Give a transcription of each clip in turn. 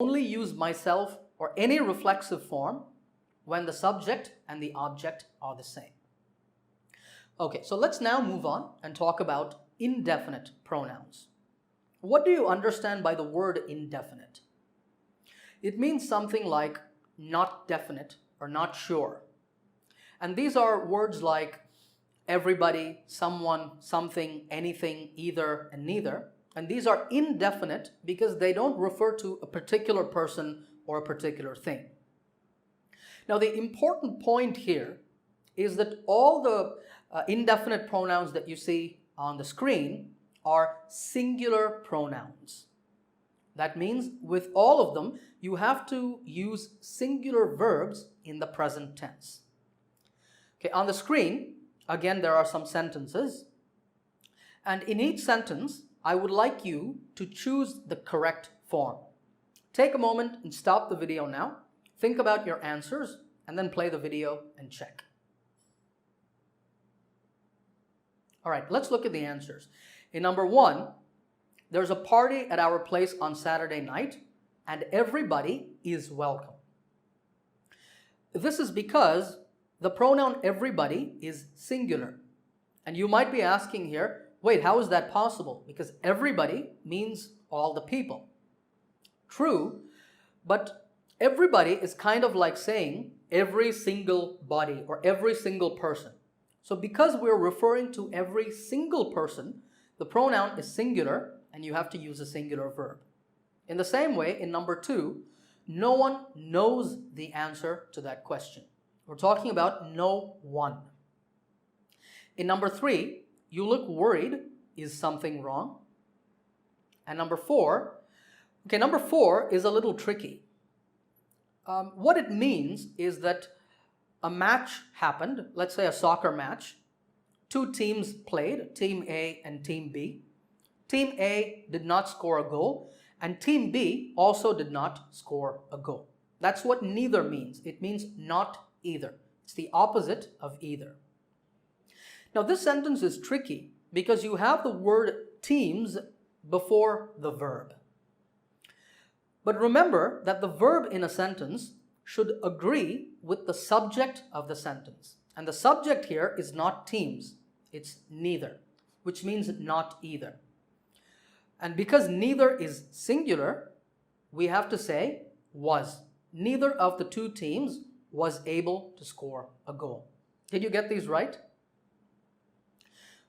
only use myself or any reflexive form when the subject and the object are the same. Okay, so let's now move on and talk about indefinite pronouns. What do you understand by the word indefinite? It means something like not definite or not sure. And these are words like everybody, someone, something, anything, either, and neither. And these are indefinite because they don't refer to a particular person or a particular thing. Now, the important point here is that all the indefinite pronouns that you see on the screen are singular pronouns. That means with all of them, you have to use singular verbs in the present tense. Okay, on the screen, again, there are some sentences. And in each sentence, I would like you to choose the correct form. Take a moment and stop the video now. Think about your answers and then play the video and check. All right, let's look at the answers. In number 1, there's a party at our place on Saturday night and everybody is welcome. This is because the pronoun everybody is singular. And you might be asking here, wait, how is that possible? Because everybody means all the people. True, but everybody is kind of like saying every single body or every single person. So because we're referring to every single person, the pronoun is singular and you have to use a singular verb. In the same way, in number 2, no one knows the answer to that question. We're talking about no one. In number 3, you look worried. Is something wrong? And number 4 is a little tricky. What it means is that a match happened, let's say a soccer match. 2 teams played, Team A and Team B. Team A did not score a goal, and Team B also did not score a goal. That's what neither means. It means not either. It's the opposite of either. Now this sentence is tricky because you have the word teams before the verb. But remember that the verb in a sentence should agree with the subject of the sentence. And the subject here is not teams, it's neither, which means not either. And because neither is singular, we have to say was. Neither of the 2 teams was able to score a goal. Did you get these right?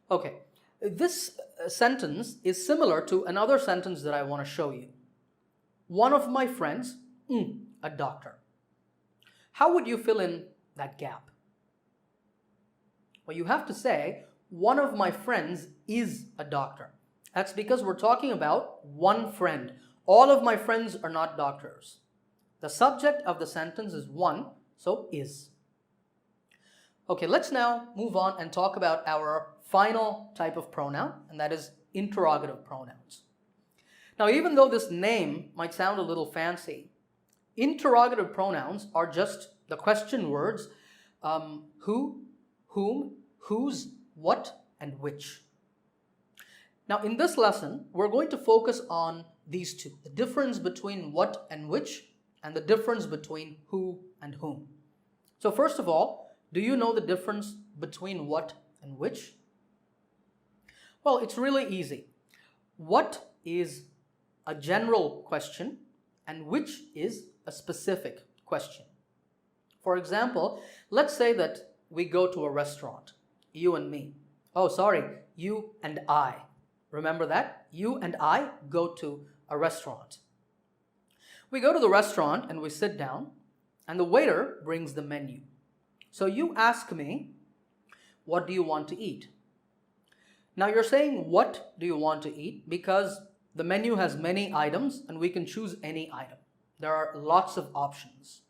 Okay, this sentence is similar to another sentence that I want to show you. One of my friends, a doctor. How would you fill in that gap? Well, you have to say, one of my friends is a doctor. That's because we're talking about one friend. All of my friends are not doctors. The subject of the sentence is one, so is. Okay, let's now move on and talk about our final type of pronoun, and that is interrogative pronouns. Now, even though this name might sound a little fancy, interrogative pronouns are just the question words who, whom, whose, what, and which. Now, in this lesson, we're going to focus on these 2, the difference between what and which, and the difference between who and whom. So first of all, do you know the difference between what and which? Well, it's really easy. What is a general question and which is a specific question. For example, let's say that we go to a restaurant, you and me. Oh, sorry, you and I. Remember that? You and I go to a restaurant. We go to the restaurant and we sit down and the waiter brings the menu. So you ask me, what do you want to eat? Now you're saying, what do you want to eat? Because the menu has many items and we can choose any item. There are lots of options.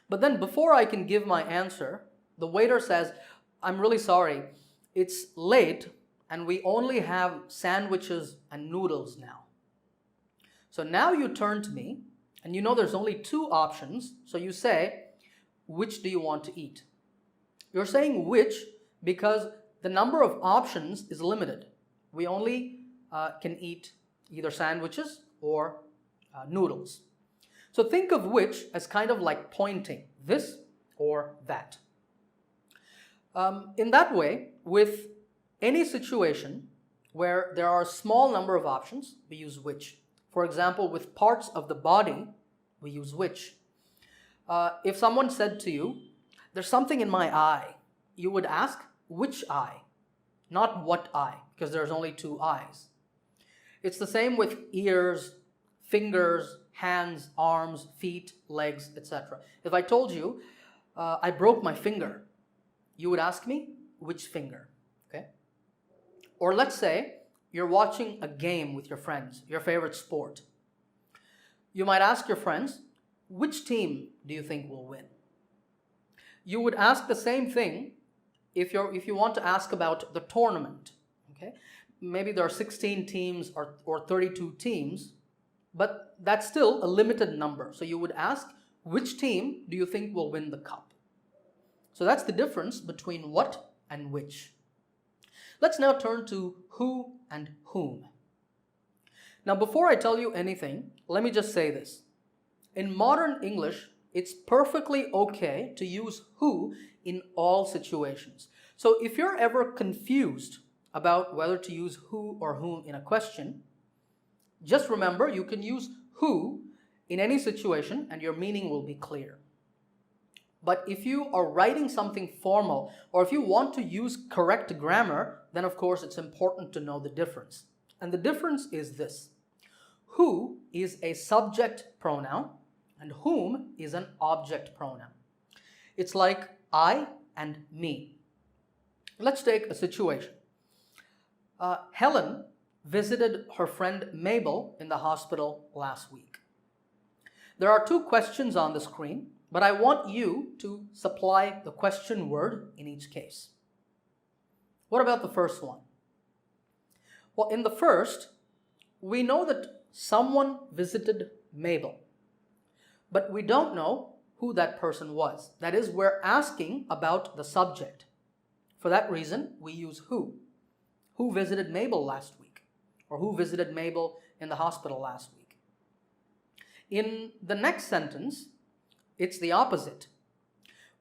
But then before I can give my answer, the waiter says, I'm really sorry, it's late and we only have sandwiches and noodles now. So now you turn to me and you know there's only 2 options. So you say, which do you want to eat? You're saying which because the number of options is limited. We only can eat either sandwiches or noodles. So think of which as kind of like pointing, this or that. In that way, with any situation where there are a small number of options, we use which. For example, with parts of the body, we use which. If someone said to you, there's something in my eye, you would ask, which eye? Not what eye, because there's only two eyes. It's the same with ears, fingers, hands, arms, feet, legs, etc. If I told you, I broke my finger, you would ask me, which finger? Okay? Or let's say you're watching a game with your friends, your favorite sport. You might ask your friends, which team do you think will win? You would ask the same thing if you want to ask about the tournament. Okay? Maybe there are 16 teams or 32 teams, but that's still a limited number. So you would ask, which team do you think will win the cup? So that's the difference between what and which. Let's now turn to who and whom. Now, before I tell you anything, let me just say this. In modern English, it's perfectly okay to use who in all situations. So if you're ever confused about whether to use who or whom in a question, just remember you can use who in any situation and your meaning will be clear. But if you are writing something formal or if you want to use correct grammar, then of course it's important to know the difference. And the difference is this. Who is a subject pronoun and whom is an object pronoun. It's like I and me. Let's take a situation. Helen visited her friend Mabel in the hospital last week. There are two questions on the screen, but I want you to supply the question word in each case. What about the first one? Well, in the first, we know that someone visited Mabel, but we don't know who that person was. That is, we're asking about the subject. For that reason, we use who. Who visited Mabel last week? Or who visited Mabel in the hospital last week? In the next sentence, it's the opposite.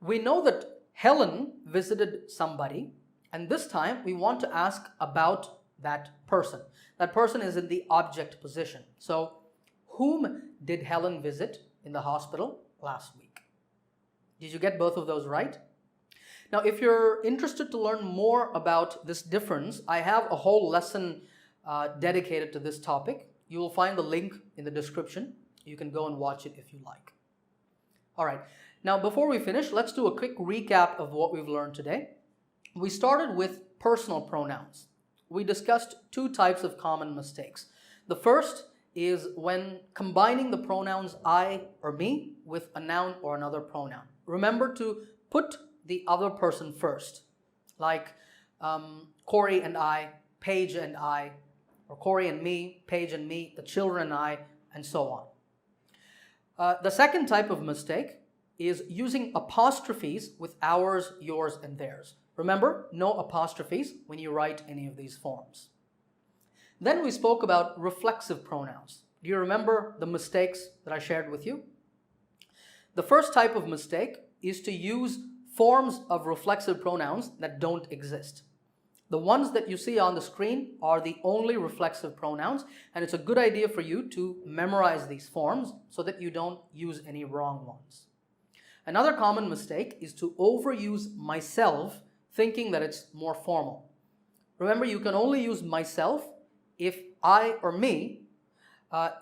We know that Helen visited somebody, and this time we want to ask about that person. That person is in the object position. So, whom did Helen visit in the hospital last week? Did you get both of those right? Now, if you're interested to learn more about this difference, I have a whole lesson dedicated to this topic. You will find the link in the description. You can go and watch it if you like. All right. Now, before we finish, let's do a quick recap of what we've learned today. We started with personal pronouns. We discussed two types of common mistakes. The first is when combining the pronouns I or me with a noun or another pronoun. Remember to put the other person first, like Corey and I, Paige and I, or Corey and me, Paige and me, the children and I, and so on. The second type of mistake is using apostrophes with ours, yours, and theirs. Remember, no apostrophes when you write any of these forms. Then we spoke about reflexive pronouns. Do you remember the mistakes that I shared with you? The first type of mistake is to use forms of reflexive pronouns that don't exist. The ones that you see on the screen are the only reflexive pronouns, and it's a good idea for you to memorize these forms so that you don't use any wrong ones. Another common mistake is to overuse myself, thinking that it's more formal. Remember, you can only use myself if I or me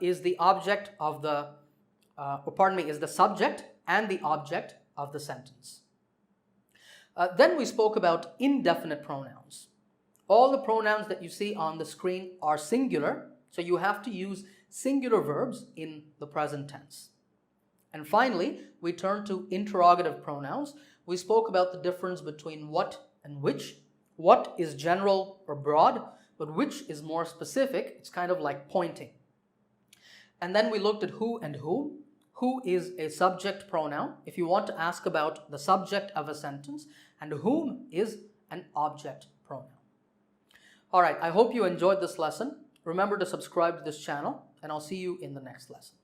is the object of the, is the subject and the object of the sentence. Then we spoke about indefinite pronouns. All the pronouns that you see on the screen are singular, so you have to use singular verbs in the present tense. And finally, we turn to interrogative pronouns. We spoke about the difference between what and which. What is general or broad, but which is more specific. It's kind of like pointing. And then we looked at who and whom. Who is a subject pronoun if you want to ask about the subject of a sentence, and whom is an object pronoun. All right, I hope you enjoyed this lesson. Remember to subscribe to this channel, and I'll see you in the next lesson.